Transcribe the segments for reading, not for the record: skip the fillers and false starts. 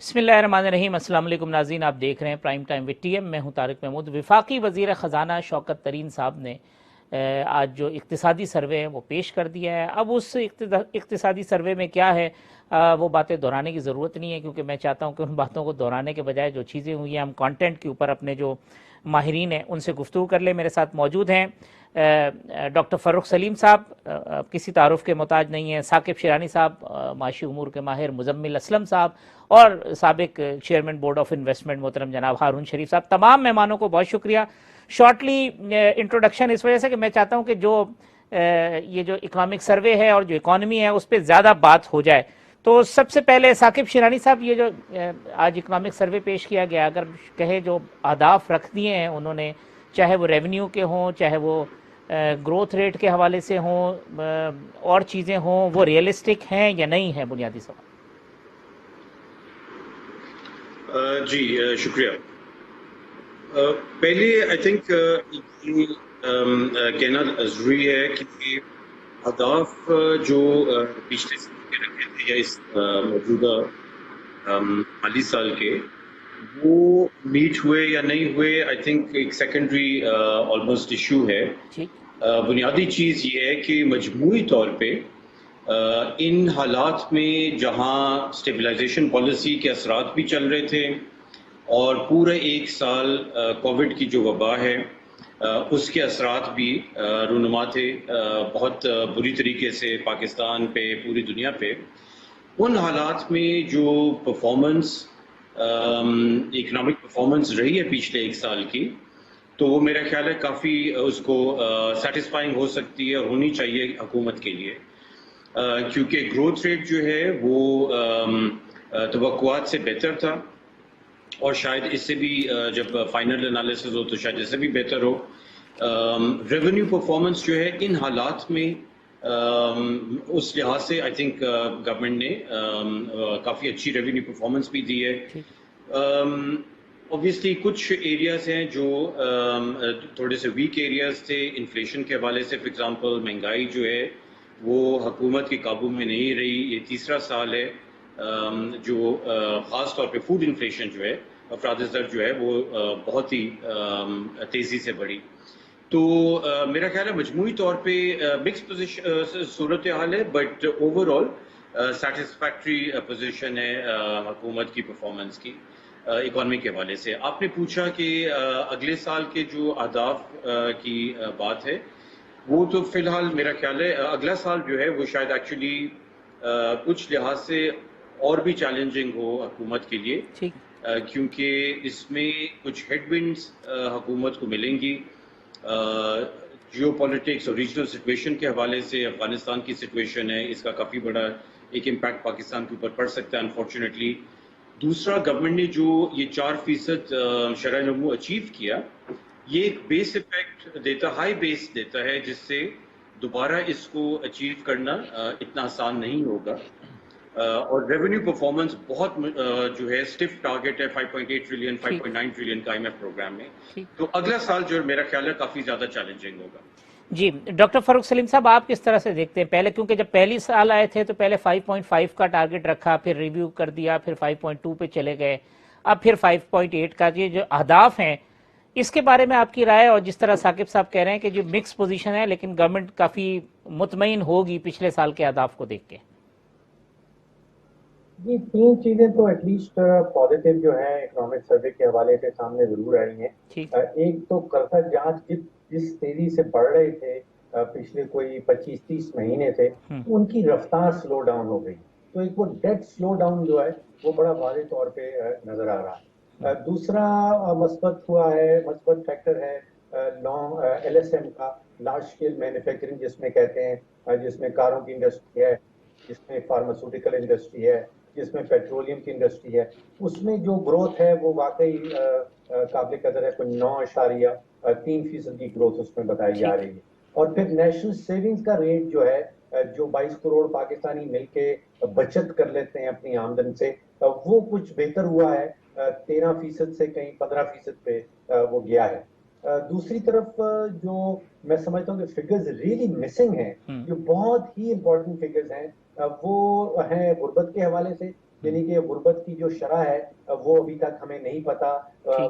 بسم اللہ الرحمن الرحیم۔ السلام علیکم ناظرین، آپ دیکھ رہے ہیں prime time with T M. میں ہوں طارق محمود۔ وفاقی وزیر خزانہ شوکت ترین صاحب نے آج جو اقتصادی سروے ہے وہ پیش کر دیا ہے۔ اب اس اقتصادی سروے میں کیا ہے وہ باتیں دہرانے کی ضرورت نہیں ہے، کیونکہ میں چاہتا ہوں کہ ان باتوں کو دہرانے کے بجائے جو چیزیں ہوئی ہیں ہم کانٹینٹ کے اوپر اپنے جو ماہرین ہیں ان سے گفتگو کر لیں۔ میرے ساتھ موجود ہیں ڈاکٹر فروخ سلیم صاحب، کسی تعارف کے محتاج نہیں ہیں، ثاقب شیرانی صاحب، معاشی امور کے ماہر مزمل اسلم صاحب، اور سابق چیئرمین بورڈ آف انویسٹمنٹ محترم جناب ہارون شریف صاحب۔ تمام مہمانوں کو بہت شکریہ۔ شارٹلی انٹروڈکشن اس وجہ سے کہ میں چاہتا ہوں کہ جو یہ جو اکنامک سروے ہے اور جو اکانومی ہے اس پہ زیادہ بات ہو جائے۔ تو سب سے پہلے ثاقب شیرانی صاحب، یہ جو آج اکنامک سروے پیش کیا گیا، اگر کہے جو اہداف رکھ دیے ہیں انہوں نے، چاہے وہ ریونیو کے ہوں، چاہے وہ گروتھ ریٹ کے حوالے سے ہوں، اور چیزیں ہوں، وہ ریئلسٹک ہیں یا نہیں ہیں؟ بنیادی سوال۔ جی شکریہ۔ پہلے آئی تھنک یہ کہنا ضروری ہے کہ اہداف جو پچھلے سال کے رکھے تھے یا اس موجودہ مالی سال کے، وہ میٹ ہوئے یا نہیں ہوئے، آئی تھنک ایک سیکنڈری آلموسٹ ایشو ہے۔ بنیادی چیز یہ ہے کہ مجموعی طور پہ ان حالات میں جہاں اسٹیبلائزیشن پالیسی کے اثرات بھی چل رہے تھے اور پورے ایک سال کووڈ کی جو وبا ہے اس کے اثرات بھی رونما تھے بہت بری طریقے سے پاکستان پہ، پوری دنیا پہ۔ ان حالات میں جو پرفارمنس، اکنامک پرفارمنس رہی ہے پچھلے ایک سال کی، تو وہ میرا خیال ہے کافی اس کو سیٹسفائنگ ہو سکتی ہے اور ہونی چاہیے حکومت کے لیے، کیونکہ گروتھ ریٹ جو ہے وہ توقعات سے بہتر تھا، اور شاید اس سے بھی جب فائنل انالیسز ہو تو شاید اس سے بھی بہتر ہو۔ ریونیو پرفارمنس جو ہے ان حالات میں اس لحاظ سے آئی تھنک گورنمنٹ نے کافی اچھی ریونیو پرفارمنس بھی دی ہے۔ اوبیسلی کچھ ایریاز ہیں جو تھوڑے سے ویک ایریاز تھے انفلیشن کے حوالے سے، فار ایگزامپل مہنگائی جو ہے وہ حکومت کے قابو میں نہیں رہی۔ یہ تیسرا سال ہے جو خاص طور پہ فوڈ انفلیشن جو ہے، افراد زر جو ہے وہ بہت ہی تیزی سے بڑھی۔ تو میرا خیال ہے مجموعی طور پہ مکس پوزیشن صورتحال ہے، but over all satisfactory position ہے حکومت کی پرفارمنس کی اکانومی کے حوالے سے۔ آپ نے پوچھا کہ اگلے سال کے جو اہداف کی بات ہے، وہ تو فی الحال میرا خیال ہے اگلا سال جو ہے وہ شاید ایکچولی کچھ لحاظ سے اور بھی چیلنجنگ ہو حکومت کے لیے، کیونکہ اس میں کچھ ہیڈ ونڈز حکومت کو ملیں گی۔ جیو پالیٹکس اور ریجنل سچویشن کے حوالے سے افغانستان کی سچویشن ہے، اس کا کافی بڑا ایک امپیکٹ پاکستان کے اوپر پڑ سکتا ہے انفارچونیٹلی۔ دوسرا، گورنمنٹ نے جو یہ 4% شرح نمو اچیو کیا، یہ ایک بیس افیکٹ دیتا، ہائی بیس دیتا ہے، جس سے دوبارہ اس کو اچیو کرنا اتنا آسان نہیں ہوگا۔ اور ریونیو پرفارمنس بہت جو ہے اسٹف ٹارگٹ ہے 5.8 ٹریلین 5.9 ٹریلین کا IMF پروگرام میں، تو اگلا سال جو میرا خیال ہے کافی زیادہ چیلنجنگ ہوگا۔ جی ڈاکٹر فاروق سلیم صاحب، آپ کس طرح سے دیکھتے ہیں؟ پہلے کیونکہ جب پہلی سال آئے تھے تو پہلے 5.5 کا ٹارگٹ رکھا، پھر ریویو کر دیا، پھر 5.2 پہ چلے گئے، اب پھر 5.8 کا۔ یہ جو اہداف ہیں اس کے بارے میں آپ کی رائے، اور جس طرح ثاقب صاحب کہہ رہے ہیں کہ جو مکس پوزیشن ہے لیکن گورنمنٹ کافی مطمئن ہوگی پچھلے سال کے اہداف کو دیکھ کے۔ جی، تین چیزیں تو ایٹ لیسٹ پازیٹیو جو ہیں اکنامک سروے کے حوالے سے سامنے ضرور آئی ہیں۔ ایک تو قرضہ جانچ جس تیزی سے بڑھ رہے تھے پچھلے کوئی 25-30 مہینے سے، ان کی رفتار سلو ڈاؤن ہو گئی، تو ایک وہ ڈیٹ سلو ڈاؤن جو ہے وہ بڑا واضح طور پہ نظر آ رہا ہے۔ دوسرا مثبت ہوا ہے، مثبت فیکٹر ہے LSM کا، لارج اسکیل مینوفیکچرنگ جس میں کہتے ہیں، جس میں کاروں کی انڈسٹری ہے، جس میں فارماسیوٹیکل انڈسٹری ہے، جس میں پیٹرولیم کی انڈسٹری ہے، اس میں جو گروتھ ہے وہ واقعی قابل قدر ہے، کوئی 9.3% کی گروتھ اس میں بتائی جا رہی ہے۔ اور پھر نیشنل سیونگز کا ریٹ جو ہے، جو 22 کروڑ پاکستانی مل کے بچت کر لیتے ہیں اپنی آمدن سے، وہ کچھ بہتر ہوا ہے، 13% سے کہیں 15% پہ وہ گیا ہے۔ دوسری طرف جو میں سمجھتا ہوں کہ فگرز ریئلی مسنگ ہیں، جو بہت ہی امپورٹنٹ فگرز ہیں، وہ ہیں غربت کے حوالے سے۔ یعنی کہ غربت کی جو شرح ہے وہ ابھی تک ہمیں نہیں پتا،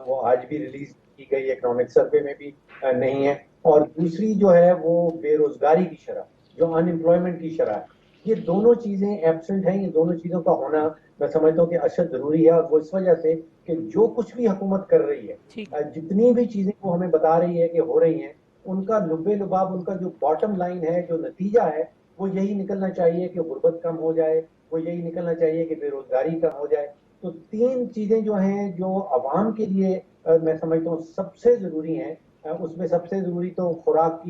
وہ آج بھی ریلیز کی گئی اکنامک سروے میں بھی نہیں ہے. اور دوسری جو ہے وہ بے روزگاری کی شرح، جو ان امپلائمنٹ کی شرح ہے، یہ دونوں چیزیں ایبسنٹ ہیں. یہ دونوں چیزوں کا ہونا میں سمجھتا ہوں کہ اشد ضروری ہے، اور وہ اس وجہ سے کہ جو کچھ بھی حکومت کر رہی ہے، جتنی بھی چیزیں وہ ہمیں بتا رہی ہے کہ ہو رہی ہیں، ان کا لب لباب، ان کا جو باٹم لائن ہے، جو نتیجہ ہے، وہ یہی نکلنا چاہیے کہ غربت کم ہو جائے، وہ یہی نکلنا چاہیے کہ بے روزگاری کم ہو جائے. تو تین چیزیں جو ہیں جو عوام کے لیے میں سمجھتا ہوں سب سے ضروری ہیں. اس میں سب سے ضروری تو خوراک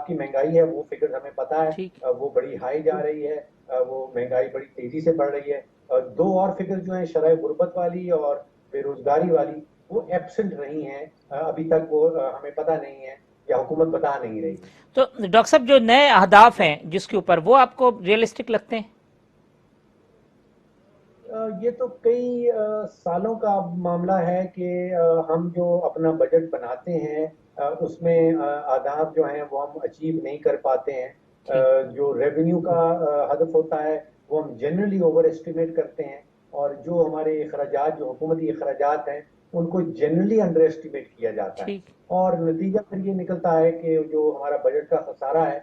کی مہنگائی ہے. وہ فگر ہمیں پتا ہے وہ بڑی ہائی جا رہی ہے، وہ مہنگائی بڑی تیزی سے بڑھ رہی ہے. دو اور فگر جو ہیں شرح غربت والی اور بے روزگاری والی، وہ ایبسنٹ رہی ہیں ابھی تک، وہ ہمیں پتہ نہیں ہے یا حکومت بتا نہیں رہی ہے. تو ڈاکٹر صاحب جو نئے اہداف ہیں جس کے اوپر، وہ آپ کو ریئلسٹک لگتے ہیں؟ یہ تو کئی سالوں کا معاملہ ہے کہ ہم جو اپنا بجٹ بناتے ہیں اس میں اہداف جو ہیں وہ ہم اچیو نہیں کر پاتے ہیں. جو ریونیو کا ہدف ہوتا ہے وہ ہم جنرلی اوور اسٹیمیٹ کرتے ہیں، اور جو ہمارے اخراجات، جو حکومتی اخراجات ہیں، ان کو جنرلی انڈر اسٹیمیٹ کیا جاتا ہے. اور نتیجہ پھر یہ نکلتا ہے کہ جو ہمارا بجٹ کا خسارہ ہے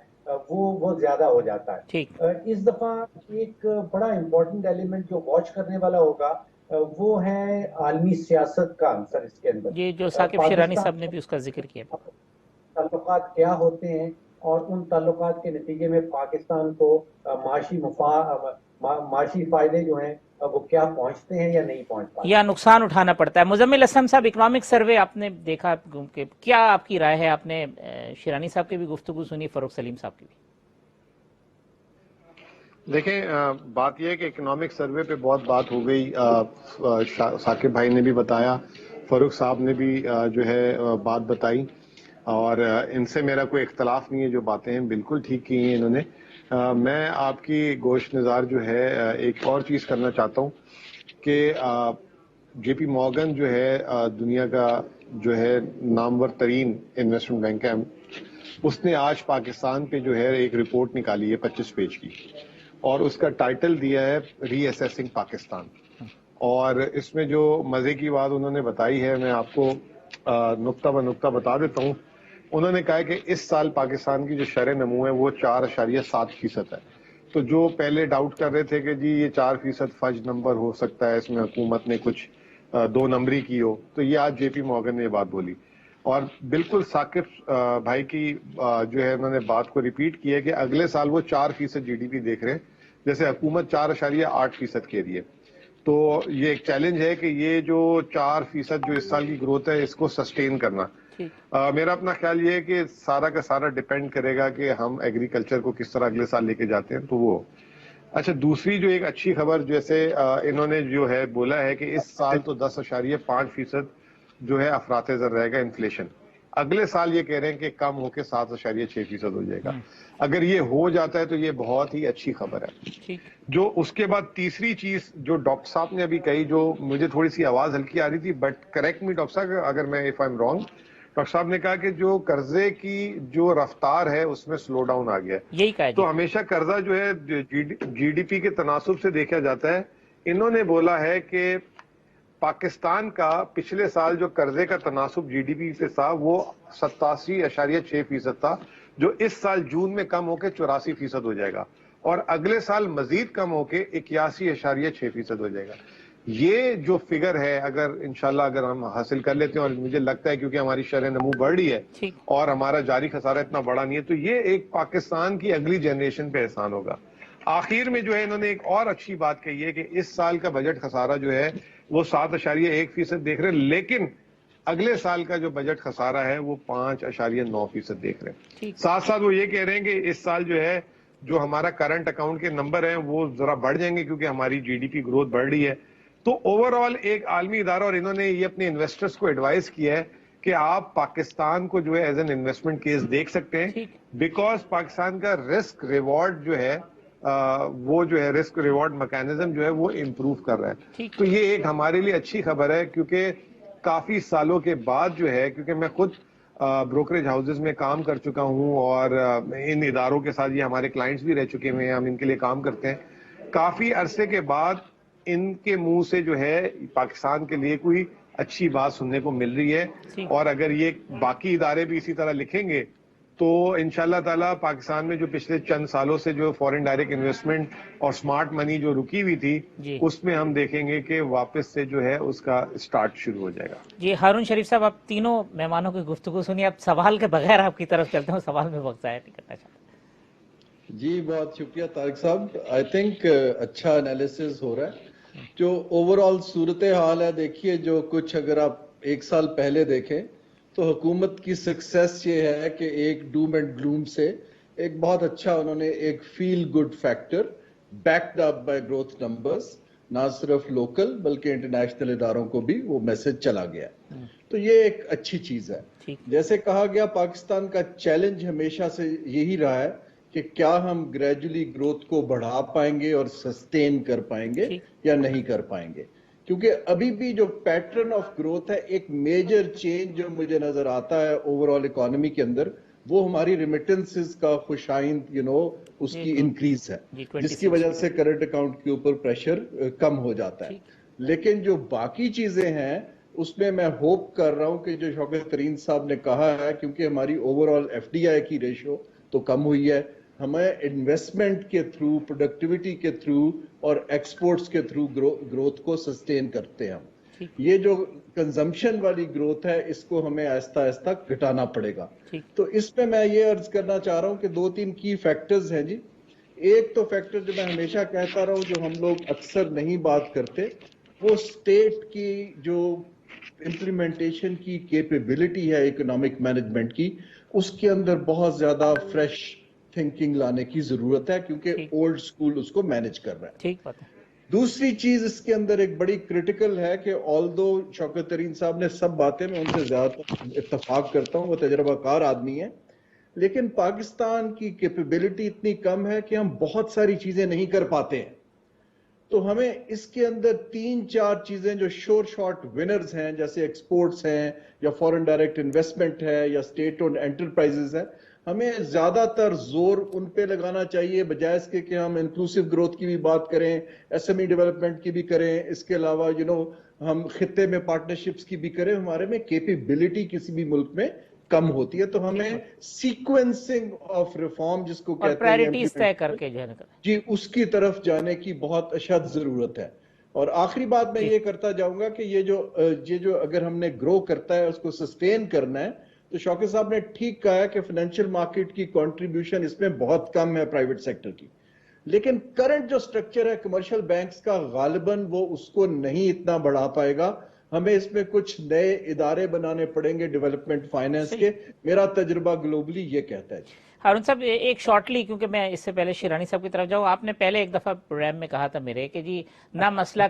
وہ زیادہ ہو جاتا ہے. اس دفعہ ایک بڑا امپورٹنٹ ایلیمنٹ جو واچ کرنے والا ہوگا وہ ہے عالمی سیاست کا عنصر اس کے اندر. یہ جو ثاقب شیرانی صاحب نے بھی اس کا ذکر کیا، تعلقات کیا ہوتے ہیں، اور ان تعلقات کے نتیجے میں پاکستان کو معاشی فائدے جو ہیں وہ کیا پہنچتے ہیں یا نہیں پہنچ پاتے، یا نقصان اٹھانا پڑتا ہے. مزمل اسلم صاحب، اکنامک سروے آپ نے دیکھا کہ کیا آپ کی رائے ہے؟ آپ نے شیرانی صاحب کی بھی گفتگو سنی، فاروق سلیم صاحب کی بھی. دیکھیں، بات یہ ہے کہ اکنامک سروے پہ بہت بات ہو گئی. ثاقب بھائی نے بھی بتایا، فاروق صاحب نے بھی جو ہے بات بتائی، اور ان سے میرا کوئی اختلاف نہیں ہے. جو باتیں ہیں بالکل ٹھیک کی ہیں انہوں نے. میں آپ کی گوش نظار جو ہے ایک اور چیز کرنا چاہتا ہوں کہ جے پی مورگن جو ہے دنیا کا جو ہے نامور ترین انویسٹمنٹ بینک ہے، اس نے آج پاکستان پہ جو ہے ایک رپورٹ نکالی ہے 25 پیج کی، اور اس کا ٹائٹل دیا ہے ری اسیسنگ پاکستان. اور اس میں جو مزے کی بات انہوں نے بتائی ہے، میں آپ کو نقطہ بہ نقطہ بتا دیتا ہوں. انہوں نے کہا کہ اس سال پاکستان کی جو شرح نمو ہے وہ 4.7% ہے. تو جو پہلے ڈاؤٹ کر رہے تھے کہ جی یہ 4% فج نمبر ہو سکتا ہے، اس میں حکومت نے کچھ 2 نمبری کی ہو، تو یہ آج جے پی مورگن نے یہ بات بولی. اور بالکل ثاقب بھائی کی جو ہے انہوں نے بات کو ریپیٹ کی ہے کہ اگلے سال وہ 4% جی ڈی پی دیکھ رہے ہیں، جیسے حکومت 4.8% کہہ رہی ہے. تو یہ ایک چیلنج ہے کہ یہ جو 4% جو اس سال کی گروتھ ہے اس کو سسٹین کرنا. میرا اپنا خیال یہ ہے کہ سارا کا سارا ڈیپینڈ کرے گا کہ ہم ایگریکلچر کو کس طرح اگلے سال لے کے جاتے ہیں. تو وہ اچھا، دوسری جو ایک اچھی خبر جیسے انہوں نے جو ہے بولا ہے کہ اس سال تو 10.5% جو ہے افراط زر رہے گا انفلیشن. اگلے سال یہ کہہ رہے ہیں کہ کم ہو کے 7.6% ہو جائے گا. اگر یہ ہو جاتا ہے تو یہ بہت ہی اچھی خبر ہے. جو اس کے بعد تیسری چیز جو ڈاکٹر صاحب نے ابھی کہی، جو مجھے تھوڑی سی آواز ہلکی آ رہی تھی، بٹ کریکٹ می ڈاکٹر صاحب اگر میں if I am wrong. Doctor صاحب نے کہا کہ جو قرضے کی جو رفتار ہے اس میں سلو ڈاؤن آ گیا ہے. تو ہمیشہ قرضہ جو ہے جی ڈی پی کے تناسب سے دیکھا جاتا ہے. انہوں نے بولا ہے کہ پاکستان کا پچھلے سال جو قرضے کا تناسب جی ڈی پی سے تھا وہ 87.6% تھا، جو اس سال جون میں کم ہو کے 84% ہو جائے گا، اور اگلے سال مزید کم ہو کے 81.6% ہو جائے گا. یہ جو فگر ہے اگر انشاءاللہ اگر ہم حاصل کر لیتے ہیں، اور مجھے لگتا ہے کیونکہ ہماری شرح نمو بڑھ رہی ہے اور ہمارا جاری خسارہ اتنا بڑا نہیں ہے، تو یہ ایک پاکستان کی اگلی جنریشن پہ احسان ہوگا. آخر میں جو ہے انہوں نے ایک اور اچھی بات کہی ہے کہ اس سال کا بجٹ خسارہ جو ہے وہ 7.1% دیکھ رہے ہیں، لیکن اگلے سال کا جو بجٹ خسارہ ہے وہ 5.9% دیکھ رہے ہیں. ساتھ ساتھ وہ یہ کہہ رہے ہیں کہ اس سال جو ہے جو ہمارا کرنٹ اکاؤنٹ کے نمبر ہیں وہ ذرا بڑھ جائیں گے کیونکہ ہماری جی ڈی پی گروتھ بڑھ رہی ہے. تو اوور آل ایک عالمی ادارہ، اور انہوں نے یہ اپنے انویسٹرز کو ایڈوائز کیا ہے کہ آپ پاکستان کو جو ہے ایز این انویسٹمنٹ کیس دیکھ سکتے ہیں، بیکاز پاکستان کا رسک ریوارڈ جو ہے وہ جو ہے رسک ریوارڈ میکانزم جو ہے وہ امپروو کر رہا ہے. تو یہ ایک ہمارے لیے اچھی خبر ہے، کیونکہ کافی سالوں کے بعد جو ہے، کیونکہ میں خود بروکریج ہاؤسز میں کام کر چکا ہوں اور ان اداروں کے ساتھ یہ ہمارے کلائنٹس بھی رہ چکے ہوئے ہیں، ہم ان کے لیے کام کرتے ہیں. کافی عرصے کے بعد ان کے منہ سے جو ہے پاکستان کے لیے کوئی اچھی بات سننے کو مل رہی ہے، اور اگر یہ باقی ادارے بھی اسی طرح لکھیں گے تو انشاءاللہ تعالیٰ پاکستان میں جو پچھلے چند سالوں سے جو فورن ڈائریکٹ انویسٹمنٹ اور سمارٹ منی جو رکی ہوئی تھی اس میں ہم دیکھیں گے کہ واپس سے جو ہے اس کا سٹارٹ شروع ہو جائے گا. جی ہارون شریف صاحب، آپ تینوں مہمانوں کی گفتگو سنیے. اب سوال کے بغیر آپ کی طرف چلتے ہیں، سوال میں وقت ضائع نہیں کرنا چاہتا. جی بہت شکریہ طارق صاحب. آئی تھنک اچھا انالیسز ہو رہا ہے. جو اوور آل صورتحال ہے، دیکھیے جو کچھ اگر آپ ایک سال پہلے دیکھیں تو حکومت کی سکسیس یہ ہے کہ ایک ڈوم اینڈ گلوم سے ایک بہت اچھا انہوں نے ایک feel good factor backed up by growth numbers, نہ صرف لوکل بلکہ انٹرنیشنل اداروں کو بھی وہ میسج چلا گیا. تو یہ ایک اچھی چیز ہے. جیسے کہا گیا پاکستان کا چیلنج ہمیشہ سے یہی رہا ہے کہ کیا ہم گریجولی گروتھ کو بڑھا پائیں گے اور سسٹین کر پائیں گے یا نہیں کر پائیں گے. کیونکہ ابھی بھی جو پیٹرن آف گروتھ ہے، ایک میجر چینج جو مجھے نظر آتا ہے اوور آل اکانومی کے اندر، وہ ہماری ریمیٹنسز کا خوش آئند اس کی انکریز ہے، جس کی وجہ سے کرنٹ اکاؤنٹ کے اوپر پریشر کم ہو جاتا ہے. لیکن جو باقی چیزیں ہیں اس میں میں ہوپ کر رہا ہوں کہ جو شوکت ترین صاحب نے کہا ہے، کیونکہ ہماری overall F D I کی ریشو تو کم ہوئی ہے، ہمیں انویسٹمنٹ کے تھرو، پروڈکٹیوٹی کے تھرو اور ایکسپورٹس کے تھرو گروتھ کو سسٹین کرتے ہیں. یہ جو کنزمپشن والی گروتھ ہے اس کو ہمیں آہستہ آہستہ گھٹانا پڑے گا. تو اس میں میں یہ عرض کرنا چاہ رہا ہوں کہ 2-3 کی فیکٹرز ہیں. جی ایک تو فیکٹر جو میں ہمیشہ کہتا رہا ہوں، جو ہم لوگ اکثر نہیں بات کرتے، وہ اسٹیٹ کی جو امپلیمنٹیشن کی کیپیبلٹی ہے اکنامک مینجمنٹ کی، اس کے اندر بہت زیادہ فریش تھنکنگ لانے کی ضرورت ہے، کیونکہ اولڈ سکول اس کو مینج کر رہا ہے. ٹھیک بات ہے. دوسری چیز اس کے اندر ایک بڑی کرٹیکل ہے کہ آلدو شوکت ترین صاحب نے سب باتیں، میں ان سے زیادہ اتفاق کرتا ہوں، وہ تجربہ کار آدمی ہے، لیکن پاکستان کی کیپیبلٹی اتنی کم ہے کہ ہم بہت ساری چیزیں نہیں کر پاتے ہیں. تو ہمیں اس کے اندر 3-4 چیزیں جو شارٹ ونرز ہیں، جیسے ایکسپورٹس ہیں یا فورن ڈائریکٹ انویسٹمنٹ ہے یا اسٹیٹ اونڈ انٹرپرائزز ہے، ہمیں زیادہ تر زور ان پہ لگانا چاہیے، بجائے اس کے کہ ہم انکلوسیو گروتھ کی بھی بات کریں، ایس ایم ای ڈیولپمنٹ کی بھی کریں، اس کے علاوہ ہم خطے میں پارٹنرشپس کی بھی کریں. ہمارے میں کیپیبلٹی کسی بھی ملک میں کم ہوتی ہے، تو ہمیں سیکوینسنگ آف ریفارم جس کو کہتے ہیں جی اس کی طرف جانے کی بہت اشد ضرورت ہے. اور آخری بات میں یہ کرتا جاؤں گا کہ یہ جو اگر ہم نے گرو کرتا ہے اس کو سسٹین کرنا ہے، تو شوکت صاحب نے ٹھیک کہا ہے کہ فائنینشیل مارکیٹ کی کنٹریبیوشن اس میں بہت کم ہے پرائیویٹ سیکٹر کی، لیکن کرنٹ جو سٹرکچر ہے کمرشل بینکس کا غالباً وہ اس کو نہیں اتنا بڑھا پائے گا. ہمیں اس میں کچھ نئے ادارے بنانے پڑیں گے ڈیولپمنٹ فائنینس کے. میرا تجربہ گلوبلی یہ کہتا ہے. ہارون صاحب ایک شارٹلی، کیونکہ میں اس سے پہلے شیرانی صاحب کی طرف جاؤں، آپ نے پہلے ایک دفعہ پروگرام میں کہا تھا میرے کہ جی نہ مسئلہ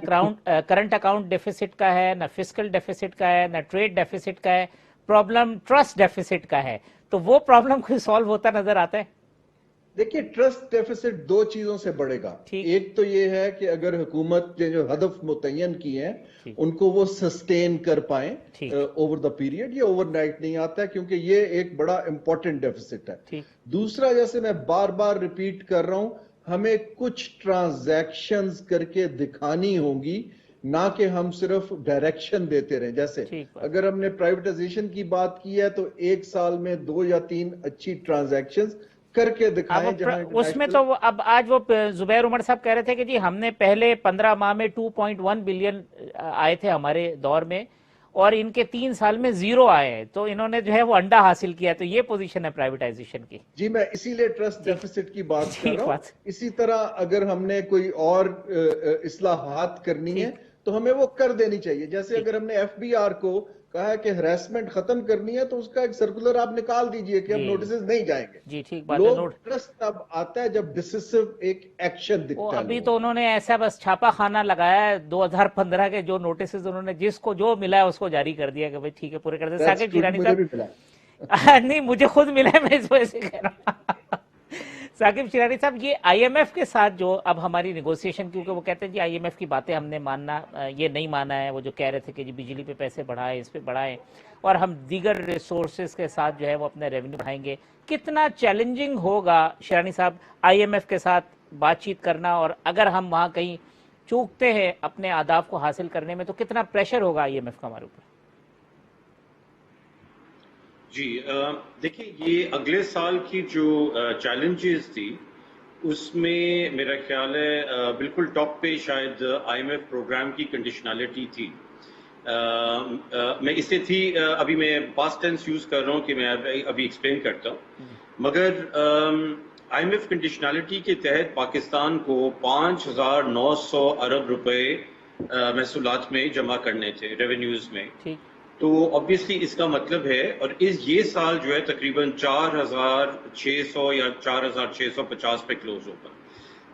کرنٹ اکاؤنٹ ڈیفیسٹ کا ہے، نہ فسکل ڈیفیسٹ کا ہے، نہ ٹریڈ ڈیفیسٹ کا ہے، پرابلم ٹرسٹ ڈیفیسٹ کا ہے. تو وہ پرابلم کوئی سالو ہوتا نظر آتا ہے؟ دیکھیے ٹرسٹ ڈیفیسٹ 2 چیزوں سے بڑھے گا. ایک تو یہ ہے کہ اگر حکومت نے جو ہدف متعین کیے ہیں ان کو وہ سسٹین کر پائیں اوور دا پیریڈ. یہ اوور نائٹ نہیں آتا ہے، کیونکہ یہ ایک بڑا امپورٹنٹ ڈیفیسٹ ہے. دوسرا، جیسے میں بار بار ریپیٹ کر رہا ہوں، ہمیں کچھ ٹرانزیکشنز کر کے دکھانی ہوں گی، نہ کہ ہم صرف ڈائریکشن دیتے رہیں. جیسے اگر ہم نے پرائیویٹائزیشن کی بات کی ہے تو 1 سال میں 2 یا 3 اچھی ٹرانزیکشنز کر کے دکھائیں. اس میں تو اب آج وہ زبیر عمر صاحب کہہ رہے تھے کہ جی ہم نے پہلے 15 ماہ میں 2.1 بلین آئے تھے ہمارے دور میں، اور ان کے 3 سال میں 0 آئے ہیں، تو انہوں نے جو ہے وہ انڈا حاصل کیا. تو یہ پوزیشن ہے پرائیویٹائزیشن کی. جی میں اسی لیے ٹرسٹ ڈیفیسٹ کی بات کر رہا ہوں. اسی طرح اگر ہم نے کوئی اور اصلاحات کرنی ہے تو ہمیں وہ کر دینی چاہیے. جیسے اگر ہم نے ایف بی آر کو کہا ہے کہ ہراسمنٹ ختم کرنی ہے تو اس کا ایک سرکولر آپ نکال دیجئے کہ ہم نوٹسز نہیں جائیں گے. جی ٹھیک بات ہے. ٹرسٹ تب آتا ہے جب ڈیسیسو ایک ایکشن دکھتا ہے. ابھی تو انہوں نے ایسا بس چھاپا خانہ لگایا ہے 2015 کے، جو نوٹسز انہوں نے جس کو جو ملا ہے اس کو جاری کر دیا کہ بھائی ٹھیک ہے پورے کر دیں. ثاقب شیرانی صاحب نہیں مجھے خود ملا ہے، میں اس وجہ سے کہہ رہا ہوں. ثاقب شیرانی صاحب یہ آئی ایم ایف کے ساتھ جو اب ہماری نیگوسیشن، کیونکہ وہ کہتے ہیں جی آئی ایم ایف کی باتیں ہم نے ماننا، یہ نہیں مانا ہے. وہ جو کہہ رہے تھے کہ جی بجلی پہ پیسے بڑھائیں، اس پہ بڑھائیں، اور ہم دیگر ریسورسز کے ساتھ جو ہے وہ اپنا ریونیو بڑھائیں گے. کتنا چیلنجنگ ہوگا شیرانی صاحب آئی ایم ایف کے ساتھ بات چیت کرنا، اور اگر ہم وہاں کہیں چوکتے ہیں اپنے اہداف کو حاصل کرنے میں تو کتنا پریشر ہوگا IMF کا ہمارے اوپر؟ جی دیکھیں، یہ اگلے سال کی جو چیلنجز تھی اس میں میرا خیال ہے بالکل ٹاپ پہ شاید IMF پروگرام کی کنڈیشنالٹی تھی. میں اسے تھی ابھی میں پاسٹ ٹینس یوز کر رہا ہوں کہ میں ابھی ایکسپلین کرتا ہوں، مگر IMF کنڈیشنالٹی کے تحت پاکستان کو 5,900 ارب روپے محصولات میں جمع کرنے تھے، ریونیوز میں. تو obviously اس کا مطلب ہے، اور یہ سال جو ہے تقریباً 4,600 یا 4,650 پہ کلوز ہوگا.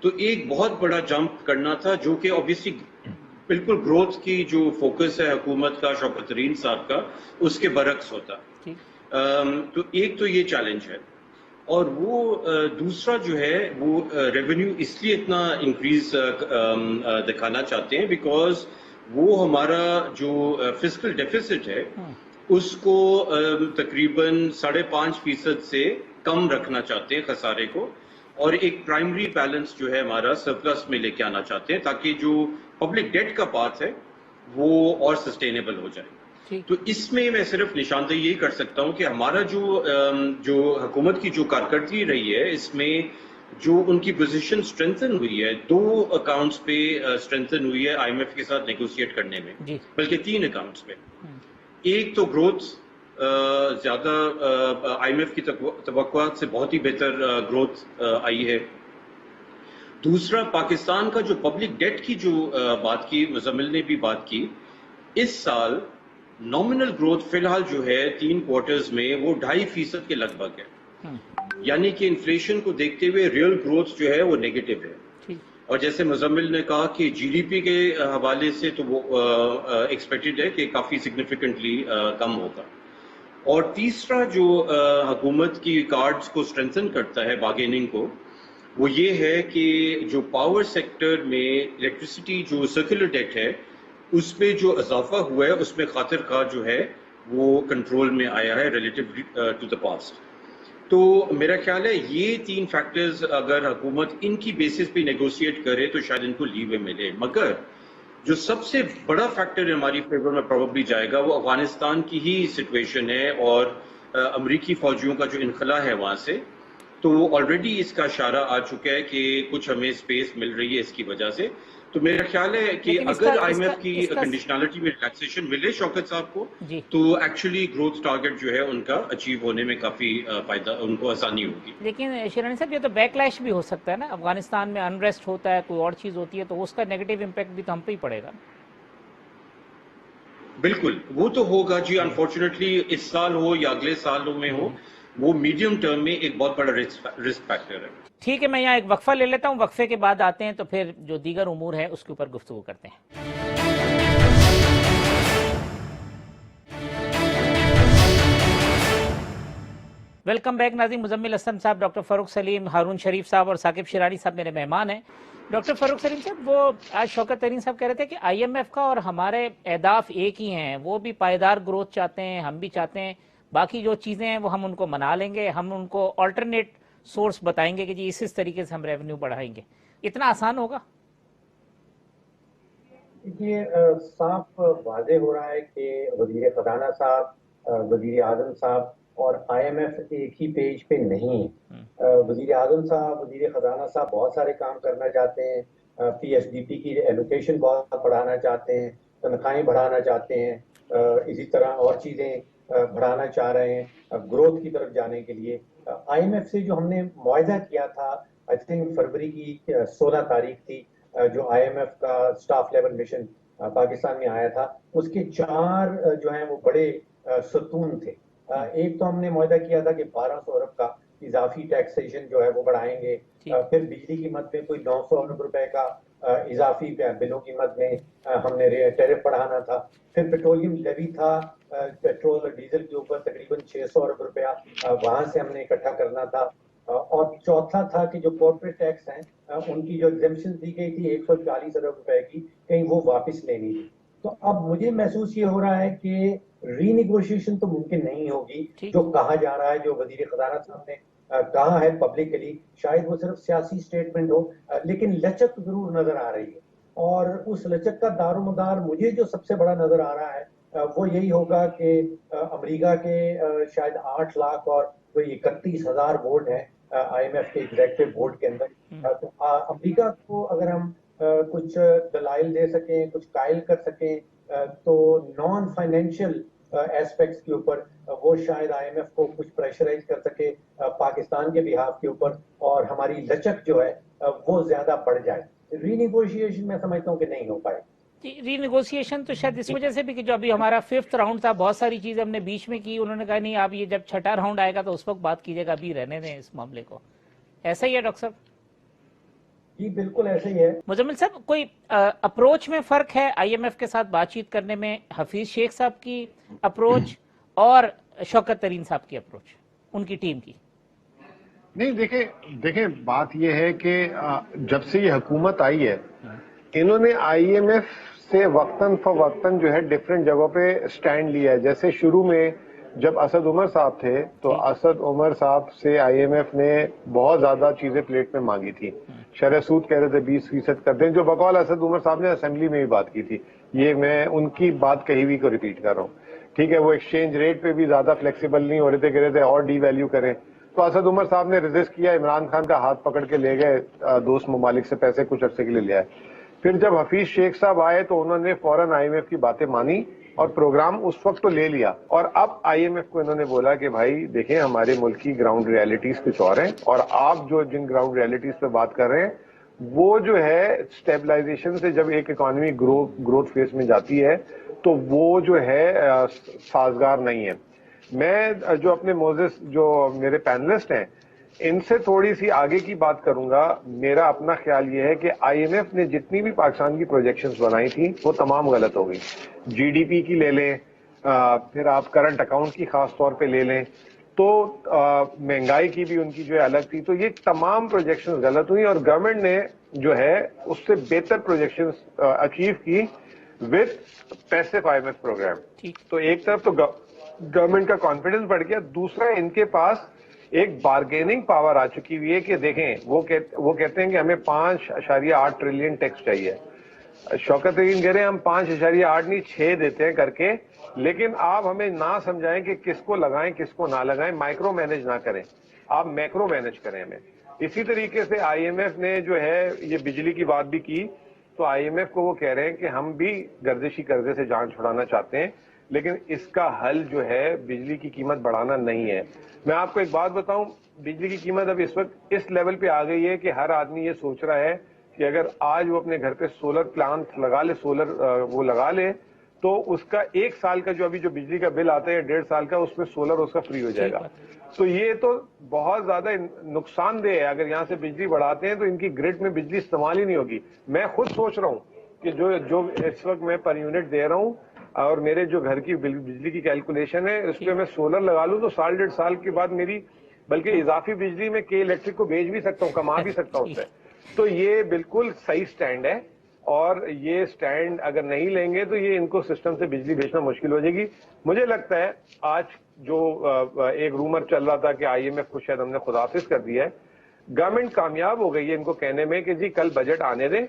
تو ایک بہت بڑا جمپ کرنا تھا جو کہ obviously بالکل گروتھ کی جو فوکس ہے حکومت کا، شوکت ترین صاحب کا، اس کے برعکس ہوتا. تو ایک تو یہ چیلنج ہے، اور وہ دوسرا جو ہے وہ ریونیو اس لیے اتنا انکریز دکھانا چاہتے ہیں بیکاز وہ ہمارا جو فسکل ڈیفیسٹ ہے اس کو تقریباً 5.5% سے کم رکھنا چاہتے ہیں، خسارے کو، اور ایک پرائمری بیلنس جو ہے ہمارا سرپلس میں لے کے آنا چاہتے ہیں تاکہ جو پبلک ڈیٹ کا پاتھ ہے وہ اور سسٹینیبل ہو جائے. تو اس میں میں صرف نشاندہی یہ کر سکتا ہوں کہ ہمارا جو حکومت کی جو کارکردگی رہی ہے اس میں جو ان کی پوزیشن اسٹرینتھن ہوئی ہے، 2 اکاؤنٹس پہ اسٹرینتھن ہوئی ہے IMF کے ساتھ نیگوشیٹ کرنے میں، بلکہ 3 اکاؤنٹس پہ. ایک تو گروتھ زیادہ IMF کی توقعات سے بہت ہی بہتر گروتھ آئی ہے. دوسرا پاکستان کا جو پبلک ڈیٹ کی جو بات کی، مزمل نے بھی بات کی، اس سال نامنل گروتھ فی الحال جو ہے 3 کوارٹرز میں وہ 2.5% کے لگ بھگ ہے، یعنی کہ انفلیشن کو دیکھتے ہوئے ریئل گروتھ جو ہے وہ نیگیٹو ہے. اور جیسے مزمل نے کہا کہ GDP کے حوالے سے تو وہ ایکسپیکٹڈ ہے کہ کافی سگنیفیکنٹلی کم ہوگا. اور تیسرا جو حکومت کی کارڈز کو اسٹرینتھن کرتا ہے بارگیننگ کو، وہ یہ ہے کہ جو پاور سیکٹر میں الیکٹریسٹی جو سرکولر ڈیٹ ہے اس میں جو اضافہ ہوا ہے اس میں خاطر خواہ جو ہے وہ کنٹرول میں آیا ہے ریلیٹو ٹو دا پاسٹ. تو میرا خیال ہے یہ 3 فیکٹرز اگر حکومت ان کی بیسس پہ نیگوشیٹ کرے تو شاید ان کو لیوے ملے. مگر جو سب سے بڑا فیکٹر ہماری فیور میں پروبیبلی جائے گا وہ افغانستان کی ہی سچویشن ہے اور امریکی فوجیوں کا جو انخلا ہے وہاں سے. تو آلریڈی اس کا اشارہ آ چکا ہے کہ کچھ ہمیں اسپیس مل رہی ہے اس کی وجہ سے. تو میرا خیال ہے کہ اگر IMF کی کنڈیشنالٹی میں ریلیکسیشن ملے شوکت صاحب کو تو ایکچولی گروتھ ٹارگٹ جو ہے ان کا اچیو ہونے میں کافی فائدہ، ان کو آسانی ہوگی. لیکن شیرانی صاحب یہ تو بیک لیش بھی ہو سکتا ہے نا، افغانستان میں انریسٹ ہوتا ہے، کوئی اور چیز ہوتی ہے تو اس کا نیگیٹو امپیکٹ بھی تو ہم پہ ہی پڑے گا. بالکل وہ تو ہوگا جی، انفارچونیٹلی اس سال ہو یا اگلے سالوں میں ہو، وہ میڈیم ٹرم میں ایک بہت بڑا رسک فیکٹر ہے. ٹھیک ہے، میں یہاں ایک وقفہ لے لیتا ہوں، وقفے کے بعد آتے ہیں تو پھر جو دیگر امور ہے اس کے اوپر گفتگو کرتے ہیں. ویلکم بیک ناظرین. مزمل اسلم صاحب، ڈاکٹر فاروق سلیم، ہارون شریف صاحب اور ثاقب شیرانی صاحب میرے مہمان ہیں. ڈاکٹر فاروق سلیم صاحب، وہ آج شوکت ترین صاحب کہہ رہے تھے کہ IMF کا اور ہمارے اہداف ایک ہی ہیں، وہ بھی پائیدار گروتھ چاہتے ہیں، ہم بھی چاہتے ہیں، باقی جو چیزیں ہیں وہ ہم ان کو منا لیں گے، ہم ان کو آلٹرنیٹ سورس بتائیں گے کہ جی اس طریقے سے ہم ریونیو بڑھائیں گے. اتنا آسان ہوگا؟ یہ صاف واضح ہو رہا ہے کہ وزیر خزانہ صاحب، وزیر اعظم صاحب اور IMF ایک ہی پیج پہ نہیں ہے. وزیر اعظم صاحب، وزیر خزانہ صاحب بہت سارے کام کرنا چاہتے ہیں، PSDP کی ایلوکیشن بہت بڑھانا چاہتے ہیں، تنخواہیں بڑھانا چاہتے ہیں، اسی طرح اور چیزیں بڑھانا چاہ رہے ہیں گروتھ کی طرف جانے کے لیے. IMF سے جو ہم نے معاہدہ کیا تھا آئی تھنک فروری کی 16 تاریخ تھی، جو IMF کا سٹاف لیول مشن پاکستان میں آیا تھا، اس کے 4 جو ہیں وہ بڑے ستون تھے. ایک تو ہم نے معاہدہ کیا تھا کہ 1200 ارب کا اضافی ٹیکسیشن جو ہے وہ بڑھائیں گے. پھر بجلی کی مد میں کوئی 900 ارب روپے کا اضافی بلوں کی مد میں ہم نے ٹیرف بڑھانا تھا. پھر پیٹرولیم لیوی تھا، پیٹرول اور ڈیزل کے اوپر تقریباً 600 ارب روپیہ وہاں سے ہم نے اکٹھا کرنا تھا. اور چوتھا تھا کہ جو کارپوریٹ ٹیکس ہیں ان کی جو ایگزمپشن دی گئی تھی 140 ارب روپے کی، کہیں وہ واپس لینی تھی. تو اب مجھے محسوس یہ ہو رہا ہے کہ ری نیگوشیشن تو ممکن نہیں ہوگی. جو کہا جا رہا ہے، جو وزیر خزانہ صاحب نے کہا ہے پبلکلی، شاید وہ صرف سیاسی سٹیٹمنٹ ہو، لیکن لچک ضرور نظر آ رہی ہے. اور اس لچک کا دارومدار مجھے جو سب سے بڑا نظر آ رہا ہے وہ یہی ہوگا کہ امریکہ کے شاید 8 لاکھ اور کوئی 31,000 ووٹ ہیں آئی ایم ایف کے ایگزیکٹو بورڈ کے اندر. تو امریکہ کو اگر ہم کچھ دلائل دے سکیں, کچھ قائل کر سکیں, تو نان فائنینشیل ایسپیکٹس کے اوپر وہ شاید آئی ایم ایف کو کچھ پریشرائز کر سکے پاکستان کے بہاف کے اوپر, اور ہماری لچک جو ہے وہ زیادہ بڑھ جائے. ری نیگوشیشن میں سمجھتا ہوں کہ نہیں ہو پائے. ری نیگوسیشن تو شاید اس وجہ سے بھی کہ جو ابھی ہمارا 5th راؤنڈ تھا, بہت ساری چیزیں ہم نے بیچ میں کی, انہوں نے کہا نہیں آپ یہ جب 6واں راؤنڈ آئے گا تو اس وقت بات کیجیے گا, ابھی رہنے دیں اس معاملے کو. ایسا ہی ہے ڈاکٹر صاحب؟ جی بالکل ایسا ہی ہے. مزمل صاحب, کوئی اپروچ میں فرق ہے آئی ایم ایف کے ساتھ بات چیت کرنے میں, حفیظ شیخ صاحب کی اپروچ اور شوکت ترین صاحب کی اپروچ, ان کی ٹیم کی؟ نہیں دیکھیں بات یہ ہے کہ جب سے یہ حکومت آئی ہے انہوں نے آئی ایم ایف سے وقتاً فوقتاً جو ہے ڈفرینٹ جگہوں پہ سٹینڈ لیا ہے. جیسے شروع میں جب اسد عمر صاحب تھے تو اسد عمر صاحب سے آئی ایم ایف نے بہت زیادہ چیزیں پلیٹ میں مانگی تھی. شرح سود کہہ رہے تھے 20% کر دیں, جو بقول اسد عمر صاحب نے اسمبلی میں بھی بات کی تھی. یہ میں ان کی بات کہی ہوئی کو ریپیٹ کر رہا ہوں. ٹھیک ہے, وہ ایکسچینج ریٹ پہ بھی زیادہ فلیکسیبل نہیں ہو رہے تھے, کہہ رہے تھے اور ڈی ویلیو کریں. تو اسد عمر صاحب نے ریزسٹ کیا, عمران خان کا ہاتھ پکڑ کے لے گئے, دوست ممالک سے پیسے کچھ عرصے کے لیے لے آئے. پھر جب حفیظ شیخ صاحب آئے تو انہوں نے فوراً آئی ایم ایف کی باتیں مانی اور پروگرام اس وقت تو لے لیا. اور اب آئی ایم ایف کو انہوں نے بولا کہ بھائی دیکھیں ہمارے ملک کی گراؤنڈ ریالٹیز کچھ اور ہیں, اور آپ جو جن گراؤنڈ ریالٹیز پہ بات کر رہے ہیں وہ جو ہے اسٹیبلائزیشن سے جب ایک اکانومی گروتھ فیز میں جاتی ہے تو وہ جو ہے سازگار نہیں ہے. میں جو اپنے موزس جو میرے پینلسٹ ہیں ان سے تھوڑی سی آگے کی بات کروں گا. میرا اپنا خیال یہ ہے کہ آئی ایم ایف نے جتنی بھی پاکستان کی پروجیکشنز بنائی تھیں وہ تمام غلط ہو گئی. جی ڈی پی کی لے لیں, پھر آپ کرنٹ اکاؤنٹ کی خاص طور پہ لے لیں, تو مہنگائی کی بھی ان کی جو ہے الگ تھی. تو یہ تمام پروجیکشنز غلط ہوئی اور گورنمنٹ نے جو ہے اس سے بہتر پروجیکشنز اچیو کی وتھ پیسو آئی ایم ایف پروگرام. تو ایک طرف تو گورنمنٹ کا کانفیڈنس بڑھ گیا, دوسرا ان کے پاس ایک بارگیننگ پاور آ چکی ہوئی ہے کہ دیکھیں وہ کہتے ہیں کہ ہمیں 5.8 ٹریلین ٹیکس چاہیے. شوکت ترین کہہ رہے ہیں ہم 5.8 نہیں 6 دیتے ہیں کر کے, لیکن آپ ہمیں نہ سمجھائیں کہ کس کو لگائیں کس کو نہ لگائیں, مائکرو مینج نہ کریں, آپ میکرو مینج کریں ہمیں. اسی طریقے سے آئی ایم ایف نے جو ہے یہ بجلی کی بات بھی کی, تو آئی ایم ایف کو وہ کہہ رہے ہیں کہ ہم بھی گردشی قرضے سے جان چھڑانا چاہتے ہیں, لیکن اس کا حل جو ہے بجلی کی قیمت بڑھانا نہیں ہے. میں آپ کو ایک بات بتاؤں, بجلی کی قیمت اب اس وقت اس لیول پہ آ گئی ہے کہ ہر آدمی یہ سوچ رہا ہے کہ اگر آج وہ اپنے گھر پہ سولر پلانٹ لگا لے, وہ لگا لے, تو اس کا 1 سال کا جو ابھی جو بجلی کا بل آتا ہے 1.5 سال کا, اس میں سولر اس کا فری ہو جائے گا. تو یہ تو بہت زیادہ نقصان دہ ہے. اگر یہاں سے بجلی بڑھاتے ہیں تو ان کی گرڈ میں بجلی استعمال ہی نہیں ہوگی. میں خود سوچ رہا ہوں کہ جو اس وقت میں پر یونٹ دے رہا ہوں اور میرے جو گھر کی بجلی کی کیلکولیشن ہے اس پہ میں سولر لگا لوں تو 1.5 سال کے بعد میری بلکہ اضافی بجلی میں کے الیکٹرک کو بیچ بھی سکتا ہوں, کما بھی سکتا ہوں اس سے. تو یہ بالکل صحیح سٹینڈ ہے, اور یہ سٹینڈ اگر نہیں لیں گے تو یہ ان کو سسٹم سے بجلی بیچنا مشکل ہو جائے گی. مجھے لگتا ہے آج جو ایک رومر چل رہا تھا کہ آئی ایم ایف کو شاید ہم نے خداحافظ کر دیا ہے, گورنمنٹ کامیاب ہو گئی ہے ان کو کہنے میں کہ جی کل بجٹ آنے دیں,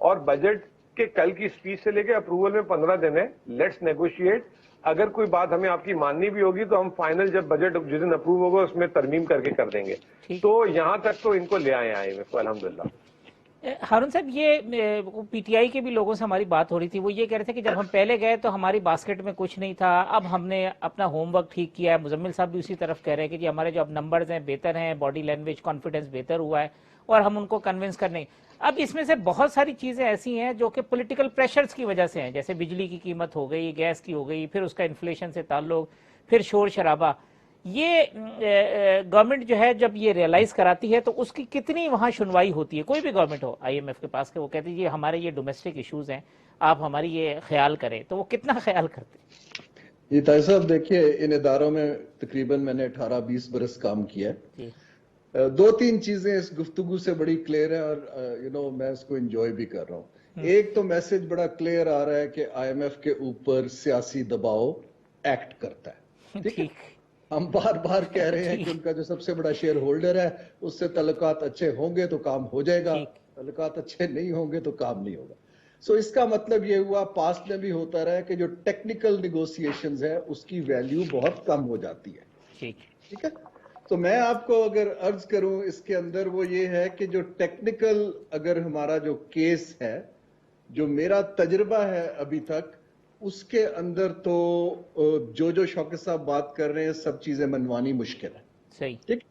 اور بجٹ کے کل کی سپیچ سے لے کے اپروول میں 15 دن ہے, لیٹس نیگوشیٹ. اگر کوئی بات ہمیں آپ کی ماننی بھی ہوگی تو ہم فائنل جب بجٹ جس دن اپروو ہوگا اس میں ترمیم کر کے کر دیں گے. تو یہاں تک تو ان کو لے آئے آئی ایم ایف کو الحمدللہ. ہارون صاحب, یہ پی ٹی آئی کے بھی لوگوں سے ہماری بات ہو رہی تھی, وہ یہ کہہ رہے تھے کہ جب ہم پہلے گئے تو ہماری باسکٹ میں کچھ نہیں تھا, اب ہم نے اپنا ہوم ورک ٹھیک کیا ہے. مزمل صاحب بھی اسی طرف کہہ رہے ہیں کہ جی ہمارے جو اب نمبرز ہیں بہتر ہیں, باڈی لینگویج کانفیڈنس بہتر ہوا ہے, اور ہم ان کو کنونس کرنے. اب اس میں سے بہت ساری چیزیں ایسی ہیں جو کہ پولیٹیکل پریشرز کی وجہ سے ہیں, جیسے بجلی کی قیمت ہو گئی, گیس کی ہو گئی, پھر اس کا انفلیشن سے تعلق, پھر شور شرابہ. یہ گورنمنٹ جو ہے جب یہ ریئلائز کراتی ہے تو اس کی کتنی وہاں سنوائی ہوتی ہے, کوئی بھی گورنمنٹ ہو آئی ایم ایف کے پاس, کہ وہ کہتے ہیں یہ ہمارے یہ ڈومیسٹک ایشوز ہیں, آپ ہماری یہ خیال کریں, تو وہ کتنا خیال کرتے ہیں؟ جی طاہر صاحب دیکھیے, ان اداروں میں تقریباً میں نے 18-20 برس کام کیا ہے. 2-3 چیزیں اس گفتگو سے بڑی کلیئر ہیں, اور میں اس کو انجوائے بھی کر رہا ہوں. ایک تو میسج بڑا کلیئر آ رہا ہے کہ آئی ایم ایف کے اوپر سیاسی دباؤ ایکٹ کرتا ہے. ٹھیک, ہم بار بار کہہ رہے ہیں کہ ان کا جو سب سے بڑا شیئر ہولڈر ہے اس سے تعلقات اچھے ہوں گے تو کام ہو جائے گا, تعلقات اچھے نہیں ہوں گے تو کام نہیں ہوگا. سو اس کا مطلب یہ ہوا پاسٹ میں بھی ہوتا رہا کہ جو ٹیکنیکل نیگوسیشنز ہے اس کی ویلیو بہت کم ہو جاتی ہے. ٹھیک ہے. تو میں آپ کو اگر عرض کروں اس کے اندر وہ یہ ہے کہ جو ٹیکنیکل اگر ہمارا جو کیس ہے, جو میرا تجربہ ہے ابھی تک, اس کے اندر تو جو شوکت صاحب بات کر رہے ہیں سب چیزیں منوانی مشکل ہے. صحیح. ٹھیک.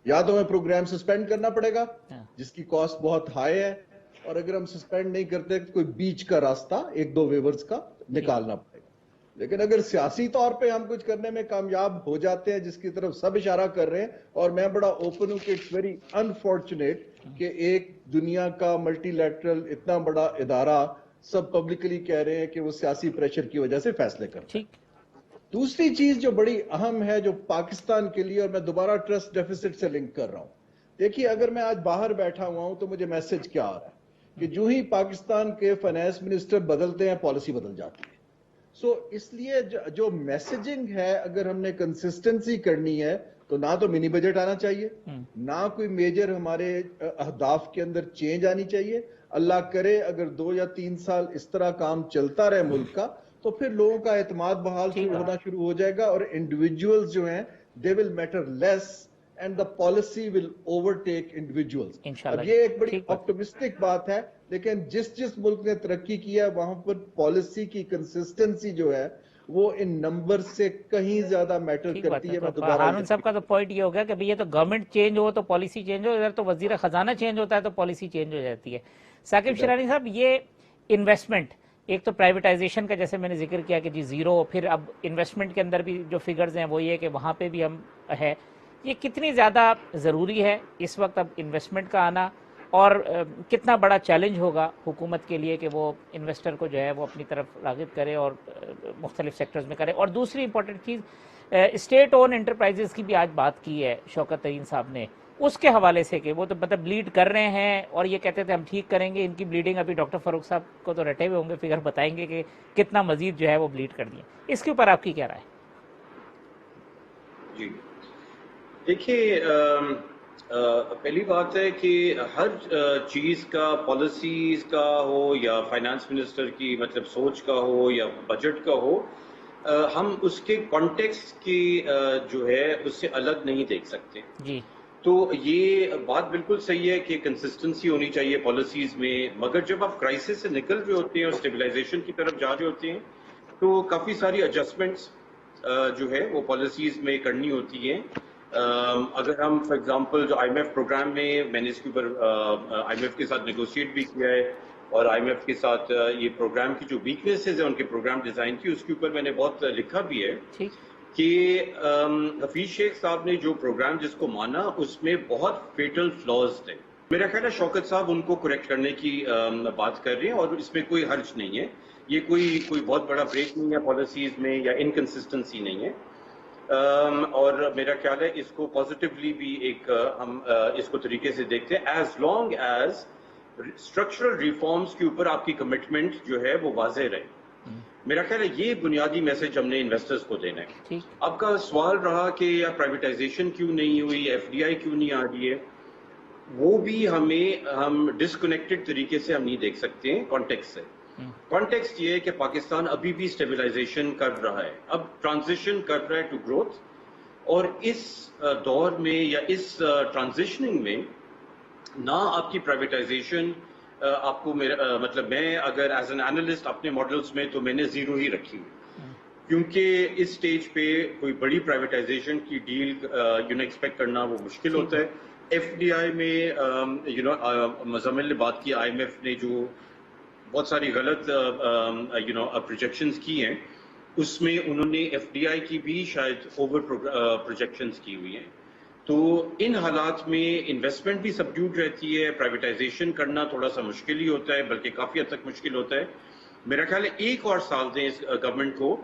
یا تو ہمیں پروگرام سسپینڈ کرنا پڑے گا جس کی کاسٹ بہت ہائی ہے, اور اگر ہم سسپینڈ نہیں کرتے کوئی بیچ کا راستہ 1-2 ویورز کا نکالنا پڑے گا. لیکن اگر سیاسی طور پہ ہم کچھ کرنے میں کامیاب ہو جاتے ہیں, جس کی طرف سب اشارہ کر رہے ہیں, اور میں بڑا اوپن ہوں کہ اٹس ویری انفارچونیٹ کہ ایک دنیا کا ملٹی لیٹرل اتنا بڑا ادارہ سب پبلکلی کہہ رہے ہیں کہ وہ سیاسی پریشر کی وجہ سے فیصلے کرتے ہیں. دوسری چیز جو بڑی اہم ہے جو پاکستان کے لیے, اور میں دوبارہ ٹرسٹ ڈیفیسٹ سے لنک کر رہا ہوں, دیکھیے اگر میں آج باہر بیٹھا ہوا ہوں تو مجھے میسج کیا آ رہا ہے کہ جو ہی پاکستان کے فائنانس منسٹر بدلتے ہیں پالیسی بدل جاتی ہے. سو اس لیے جو میسجنگ ہے اگر ہم نے کنسسٹنسی کرنی ہے تو نہ تو منی بجٹ آنا چاہیے, نہ کوئی میجر ہمارے اہداف کے اندر چینج آنی چاہیے. اللہ کرے اگر 2 یا 3 سال اس طرح کام چلتا رہے ملک کا تو پھر لوگوں کا اعتماد بحال ہونا شروع ہو جائے گا, اور انڈیویجولز جو ہیں they will matter less and the policy will overtake individuals. اب یہ ایک بڑی optimistic بات ہے, لیکن جس ملک نے ترقی کیا ہے وہاں پر پالیسی کی کنسسٹنسی جو ہے وہ ان نمبر سے کہیں زیادہ میٹر کرتی ہے. ہارون صاحب کا تو پوائنٹ یہ ہو گیا کہ یہ تو گورنمنٹ چینج ہو تو پالیسی چینج ہو, ادھر تو وزیر خزانہ چینج ہوتا ہے تو پالیسی چینج ہو جاتی ہے. ثاقب شیرانی صاحب, یہ انویسٹمنٹ ایک تو پرائیویٹائزیشن کا جیسے میں نے ذکر کیا کہ جی زیرو, پھر اب انویسٹمنٹ کے اندر بھی جو فگرز ہیں وہ یہ کہ وہاں پہ بھی ہم ہے, یہ کتنی زیادہ ضروری ہے اس وقت اب انویسٹمنٹ کا آنا, اور کتنا بڑا چیلنج ہوگا حکومت کے لیے کہ وہ انویسٹر کو جو ہے وہ اپنی طرف راغب کرے اور مختلف سیکٹرز میں کرے. اور دوسری امپورٹنٹ چیز, اسٹیٹ اون انٹرپرائزز کی بھی آج بات کی ہے شوکت ترین صاحب نے, اس کے حوالے سے کہ وہ تو مطلب بلیڈ کر رہے ہیں اور یہ کہتے تھے ہم ٹھیک کریں گے, ان کی بلیڈنگ ابھی ڈاکٹر فاروق صاحب کو تو رٹے ہوئے ہوں گے, فگر بتائیں گے کہ کتنا مزید جو ہے وہ بلیڈ کر دیا. اس کے اوپر آپ کی کیا رائے؟ جی دیکھیے, پہلی بات ہے کہ ہر چیز کا پالیسیز کا ہو یا فائنانس منسٹر کی مطلب سوچ کا ہو یا بجٹ کا ہو, ہم اس کے کانٹیکسٹ کی جو ہے اس سے الگ نہیں دیکھ سکتے. جی تو یہ بات بالکل صحیح ہے کہ کنسسٹنسی ہونی چاہیے پالیسیز میں, مگر جب آپ کرائسس سے نکل رہے ہوتے ہیں اور اسٹیبلائزیشن کی طرف جا رہے ہوتے ہیں تو کافی ساری ایڈجسٹمنٹس جو ہے وہ پالیسیز میں کرنی ہوتی ہیں. اگر ہم فار ایگزامپل جو IMF پروگرام میں نے اس کے اوپر IMF کے ساتھ نیگوشیٹ بھی کیا ہے, اور IMF کے ساتھ یہ پروگرام کی جو ویکنیسز ہیں ان کے پروگرام ڈیزائن کی, اس کے اوپر میں نے بہت لکھا بھی ہے کہ حفیظ شیخ صاحب نے جو پروگرام جس کو مانا اس میں بہت فیٹل فلاز تھے. میرا خیال ہے شوکت صاحب ان کو کریکٹ کرنے کی بات کر رہے ہیں, اور اس میں کوئی حرج نہیں ہے. یہ کوئی بہت بڑا بریک نہیں ہے پالیسیز میں یا انکنسسٹنسی نہیں ہے, اور میرا خیال ہے اس کو پازیٹیولی بھی ایک ہم اس کو طریقے سے دیکھتے ہیں, as long as structural reforms کے اوپر آپ کی کمٹمنٹ جو ہے وہ واضح رہے. میرا خیال ہے یہ بنیادی میسج ہم نے انویسٹرز کو دینا ہے. آپ کا سوال رہا کہ یا پرائیویٹائزیشن کیوں نہیں ہوئی, FDI کیوں نہیں آ رہی ہے, وہ بھی ہم ڈسکنیکٹڈ طریقے سے ہم نہیں دیکھ سکتے ہیں کانٹیکسٹ سے. کانٹیکسٹ یہ ہے کہ پاکستان ابھی بھی اسٹیبلائزیشن کر رہا ہے, اب ٹرانزیشن کر رہا ہے ٹو گروتھ, اور اس دور میں یا اس ٹرانزیشننگ میں نہ آپ کی پرائیویٹائزیشن آپ کو مطلب میں اگر ایز این اینالسٹ اپنے ماڈلز میں تو میں نے زیرو ہی رکھی ہوئی, کیونکہ اس سٹیج پہ کوئی بڑی پرائیویٹائزیشن کی ڈیل ایکسپیکٹ کرنا وہ مشکل ہوتا ہے. FDI میں مزمل نے بات کی, IMF نے جو بہت ساری غلط پروجیکشنز کی ہیں اس میں انہوں نے FDI کی بھی شاید اوور پروجیکشنز کی ہوئی ہیں. تو ان حالات میں انویسٹمنٹ بھی سبڈیوڈ رہتی ہے, پرائیویٹائزیشن کرنا تھوڑا سا مشکل ہی ہوتا ہے, بلکہ کافی حد تک مشکل ہوتا ہے. میرا خیال ہے ایک اور سال دیں اس گورنمنٹ کو,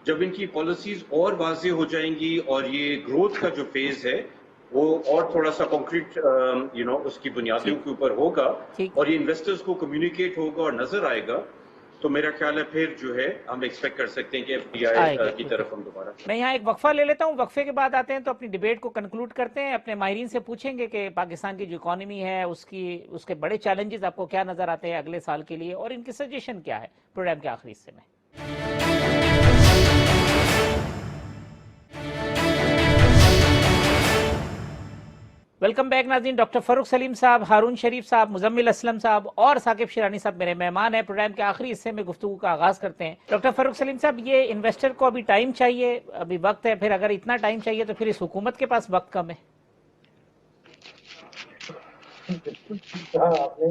جب ان کی پالیسیز اور واضح ہو جائیں گی اور یہ گروتھ کا جو فیز ہے وہ اور تھوڑا سا کانکریٹ اس کی بنیادوں کے اوپر ہوگا, اور یہ انویسٹرز کو کمیونیکیٹ ہوگا اور نظر آئے گا تو میرا خیال ہے پھر جو ہے ہم ایکسپیکٹ کر سکتے ہیں کہ FDI کی طرف ہم دوبارہ. میں یہاں ایک وقفہ لے لیتا ہوں, وقفے کے بعد آتے ہیں تو اپنی ڈیبیٹ کو کنکلوڈ کرتے ہیں. اپنے ماہرین سے پوچھیں گے کہ پاکستان کی جو اکانومی ہے اس کے بڑے چیلنجز آپ کو کیا نظر آتے ہیں اگلے سال کے لیے, اور ان کی سجیشن کیا ہے پروگرام کے آخری حصے میں. ویلکم بیک ناظرین. ڈاکٹر فاروق سلیم صاحب, ہارون شریف صاحب, مزمل اسلم صاحب اور ثاقب شیرانی صاحب میرے مہمان ہیں. پروگرام کے آخری حصے میں گفتگو کا آغاز کرتے ہیں. ڈاکٹر فاروق سلیم صاحب, یہ انویسٹر کو ابھی ٹائم چاہیے, ابھی وقت ہے, پھر اگر اتنا ٹائم چاہیے تو پھر اس حکومت کے پاس وقت کم ہے. بالکل ٹھیک کہا آپ نے.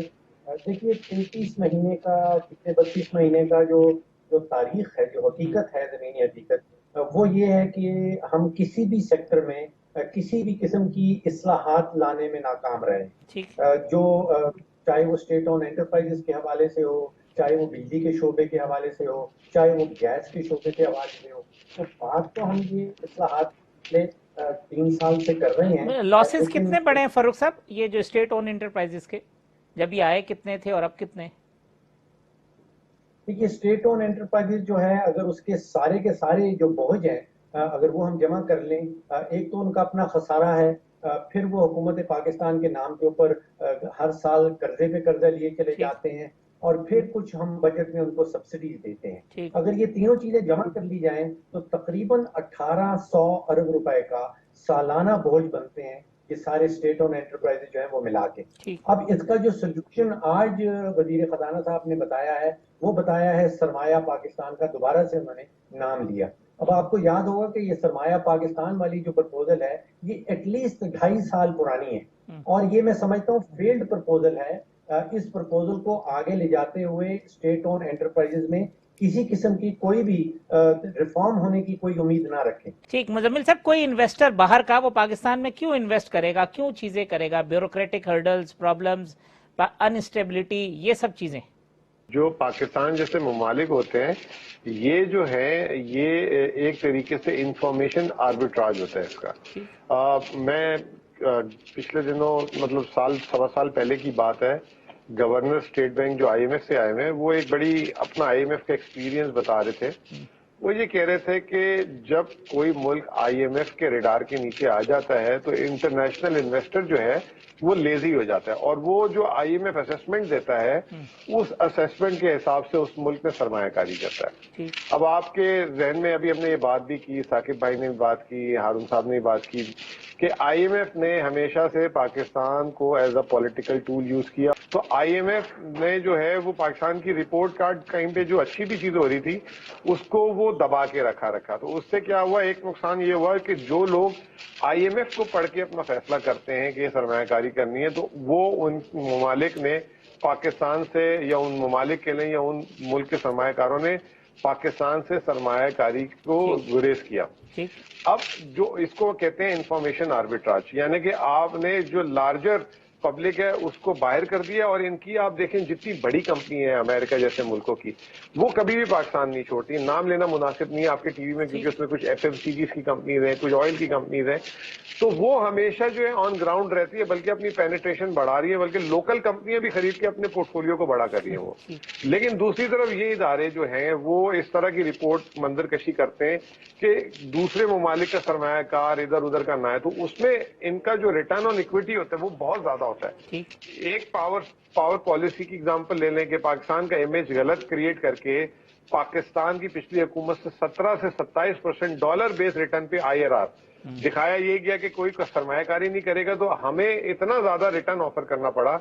دیکھیے 33 مہینے کا, پچھلے 32 مہینے کا جو تاریخ ہے, جو حقیقت ہے, زمینی حقیقت, وہ یہ ہے کہ ہم کسی بھی سیکٹر میں کسی بھی قسم کی اصلاحات لانے میں ناکام رہے. جو چاہے وہ اسٹیٹ اون انٹرپرائزز کے حوالے سے ہو, چاہے وہ بجلی کے شعبے کے حوالے سے ہو, چاہے وہ گیس کے شعبے کے حوالے سے ہو, تو بات تو ہم یہ اصلاحات پچھلے 3 سال سے کر رہے ہیں. لاسز کتنے بڑے ہیں فاروق صاحب, یہ جو اسٹیٹ اون انٹرپرائزز کے جب یہ آئے کتنے تھے اور اب کتنے؟ دیکھیے اسٹیٹ اون انٹرپرائزز جو ہے, اگر اس کے سارے جو بوجھ ہیں اگر وہ ہم جمع کر لیں, ایک تو ان کا اپنا خسارہ ہے, پھر وہ حکومت پاکستان کے نام کے اوپر ہر سال قرضے پہ قرضہ لیے چلے جاتے ہیں, اور پھر کچھ ہم بجٹ میں ان کو سبسڈیز دیتے ہیں. اگر یہ تینوں چیزیں جمع کر لی جائیں تو تقریباً 1800 ارب روپے کا سالانہ بوجھ بنتے ہیں یہ سارے اسٹیٹ اون انٹرپرائز جو ہیں وہ ملا کے. اب اس کا جو سولوشن آج وزیر خزانہ صاحب نے بتایا ہے, وہ بتایا ہے سرمایہ پاکستان کا, دوبارہ سے انہوں نے نام لیا. اب آپ کو یاد ہوگا کہ یہ سرمایہ پاکستان والی جو پرپوزل ہے یہ ایٹ لیسٹ 2.5 سال پرانی ہے, اور یہ میں سمجھتا ہوں فیلڈ پرپوزل ہے. اس پرپوزل کو آگے لے جاتے ہوئے اسٹیٹ اون انٹرپرائزز میں کسی قسم کی کوئی بھی ریفارم ہونے کی کوئی امید نہ رکھیں. ٹھیک. مزمل صاحب, کوئی انویسٹر باہر کا وہ پاکستان میں کیوں انویسٹ کرے گا, کیوں چیزیں کرے گا؟ بیوروکریٹک ہرڈلز, پرابلمز, انسٹیبلٹی, یہ سب چیزیں. جو پاکستان جیسے ممالک ہوتے ہیں, یہ جو ہے یہ ایک طریقے سے انفارمیشن آربیٹراج ہوتا ہے اس کا. میں پچھلے دنوں مطلب سوا سال پہلے کی بات ہے, گورنر اسٹیٹ بینک جو IMF سے آئے ہوئے ہیں, وہ ایک بڑی اپنا IMF کا ایکسپیرینس بتا رہے تھے. وہ یہ کہہ رہے تھے کہ جب کوئی ملک IMF کے ریڈار کے نیچے آ جاتا ہے تو انٹرنیشنل انویسٹر جو ہے وہ لیزی ہو جاتا ہے, اور وہ جو IMF اسیسمنٹ دیتا ہے اس اسیسمنٹ کے حساب سے اس ملک میں سرمایہ کاری کرتا ہے. اب آپ کے ذہن میں ابھی ہم نے یہ بات بھی کی, ثاقب بھائی نے بھی بات کی, ہارون صاحب نے بھی بات کی کہ IMF نے ہمیشہ سے پاکستان کو as a political tool use کیا. تو IMF نے جو ہے وہ پاکستان کی رپورٹ کارڈ کہیں پہ جو اچھی بھی چیز ہو رہی تھی اس کو وہ دبا کے رکھا. تو اس سے کیا ہوا, ایک نقصان یہ ہوا کہ جو لوگ IMF کو پڑھ کے اپنا فیصلہ کرتے ہیں کہ یہ سرمایہ کاری کرنی ہے, تو وہ ان ممالک نے پاکستان سے, یا ان ممالک کے لئے یا ان ملک کے سرمایہ کاروں نے پاکستان سے سرمایہ کاری کو گریز کیا. اب جو اس کو کہتے ہیں انفارمیشن آربیٹراج, یعنی کہ آپ نے جو لارجر پبلک ہے اس کو باہر کر دیا, اور ان کی آپ دیکھیں جتنی بڑی کمپنی ہے امریکہ جیسے ملکوں کی, وہ کبھی بھی پاکستان نہیں چھوڑتی. نام لینا مناسب نہیں ہے آپ کے ٹی وی میں, کیونکہ اس میں کچھ FMCGs کی کمپنیز ہیں, کچھ آئل کی کمپنیز ہیں, تو وہ ہمیشہ جو ہے آن گراؤنڈ رہتی ہے, بلکہ اپنی پینیٹریشن بڑھا رہی ہے, بلکہ لوکل کمپنیاں بھی خرید کے اپنے پورٹ فولیو کو بڑا کر رہی ہیں وہ. لیکن دوسری طرف یہ ادارے جو ہیں وہ اس طرح کی رپورٹ منظر کشی کرتے ہیں کہ دوسرے ممالک کا سرمایہ کار ادھر ادھر کا نہ ہے, تو اس میں ان کا جو ریٹرن آن اکویٹی ہوتا ہے وہ بہت زیادہ ہوتا ہے. ایک پاور پالیسی کی اگزامپل لے لیں کہ پاکستان کا امیج غلط کریٹ کر کے پاکستان کی پچھلی حکومت سے 17 سے 27% ڈالر بیس ریٹرن پہ IRR دکھایا یہ گیا کہ کوئی سرمایہ کاری نہیں کرے گا, تو ہمیں اتنا زیادہ ریٹرن آفر کرنا پڑا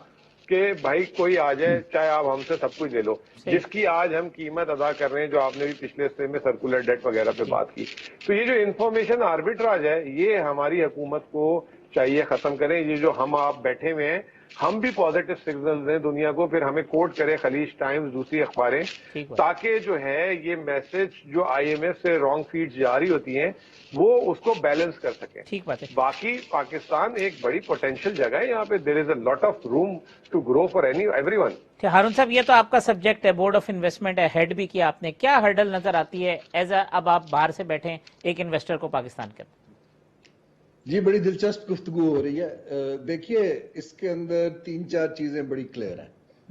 کہ بھائی کوئی آ جائے, چاہے آپ ہم سے سب کچھ لے لو, جس کی آج ہم قیمت ادا کر رہے ہیں, جو آپ نے بھی پچھلے ہفتے میں سرکولر ڈیٹ وغیرہ پہ بات کی. تو یہ جو انفارمیشن آربیٹراج ہے یہ ہماری حکومت کو چاہیے ختم کریں. یہ جو ہم آپ بیٹھے ہوئے ہیں, ہم بھی پازیٹو سگنل دیں دنیا کو, پھر ہمیں کوٹ کرے خلیج ٹائمز, دوسری اخباریں, تاکہ جو ہے یہ میسج جو IMF سے رانگ فیڈز جاری ہوتی ہیں وہ اس کو بیلنس کر سکیں. ٹھیک بات ہے. باقی پاکستان ایک بڑی پوٹینشیل جگہ ہے, یہاں پہ there is a lot of room to grow for everyone. Haroon sahab, یہ تو آپ کا سبجیکٹ ہے, بورڈ آف انویسٹمنٹ ہے, ہیڈ بھی کیا آپ نے, کیا ہرڈل نظر آتی ہے ایز اے, اب آپ باہر سے بیٹھے ایک انویسٹر کو پاکستان کے اندر؟ جی بڑی دلچسپ گفتگو ہو رہی ہے. دیکھیے اس کے اندر 3-4 چیزیں بڑی کلیئر ہیں.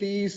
30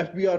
FBR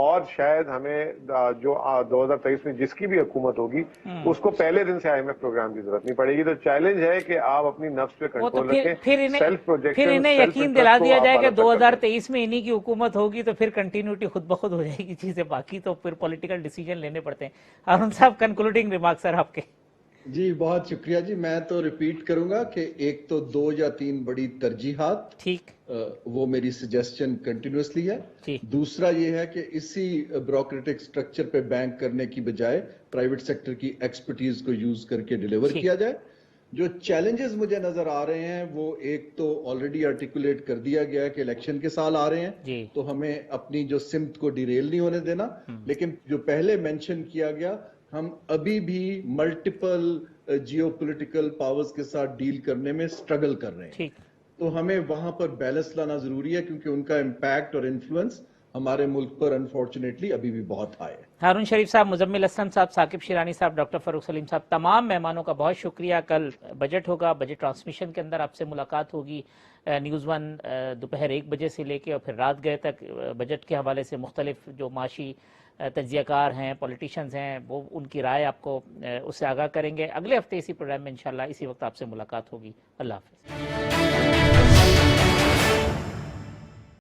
اور شاید ہمیں جو 2023 میں جس کی بھی حکومت ہوگی اس کو پہلے دن سے IMF پروگرام کی ضرورت نہیں پڑے گی. تو چیلنج ہے کہ آپ اپنی نفس پہ کنٹرول رکھیں, سیلف پروجیکشن, پھر انہیں یقین دلا دیا جائے کہ 2023 میں انہی کی حکومت ہوگی تو پھر کنٹینیوٹی خود بخود ہو جائے گی چیزیں, باقی تو پھر پولیٹیکل ڈیسیجن لینے پڑتے ہیں. ہارون صاحب کنکلوڈنگ ریمارک سر آپ کے. جی بہت شکریہ جی. میں تو ریپیٹ کروں گا کہ ایک تو 2 یا 3 بڑی ترجیحات, ٹھیک, وہ میری سجیسشن کنٹینیوسلی ہے. دوسرا یہ ہے کہ اسی بیوروکریٹک سٹرکچر پہ بینک کرنے کی بجائے پرائیویٹ سیکٹر کی ایکسپرٹیز کو یوز کر کے ڈیلیور کیا جائے. جو چیلنجز مجھے نظر آ رہے ہیں وہ ایک تو آلریڈی آرٹیکولیٹ کر دیا گیا ہے کہ الیکشن کے سال آ رہے ہیں, تو ہمیں اپنی جو سمت کو ڈیریل نہیں ہونے دینا. لیکن جو پہلے مینشن کیا گیا, ہم ابھی بھی ملٹیپل جیو پولیٹیکل پاورز کے ساتھ ڈیل کرنے میں سٹرگل کر رہے ہیں. تو ہمیں وہاں پر بیلنس لانا ضروری ہے, کیونکہ ان کا امپیکٹ اور انفلوئنس ہمارے ملک پر انفارچونیٹلی ابھی بھی بہت ہائی ہے. ہارون شریف صاحب, مزمل اسلم صاحب, ثاقب شیرانی صاحب, ڈاکٹر فاروق سلیم صاحب, تمام مہمانوں کا بہت شکریہ. کل بجٹ ہوگا, بجٹ ٹرانسمیشن کے اندر آپ سے ملاقات ہوگی. نیوز 1 دوپہر 1 بجے سے لے کے اور پھر رات گئے تک بجٹ کے حوالے سے مختلف جو معاشی تجزیہ کار ہیں, پولیٹیشنز ہیں, وہ ان کی رائے آپ کو اس سے آگاہ کریں گے. اگلے ہفتے اسی پروگرام میں انشاءاللہ اسی وقت آپ سے ملاقات ہوگی. اللہ حافظ.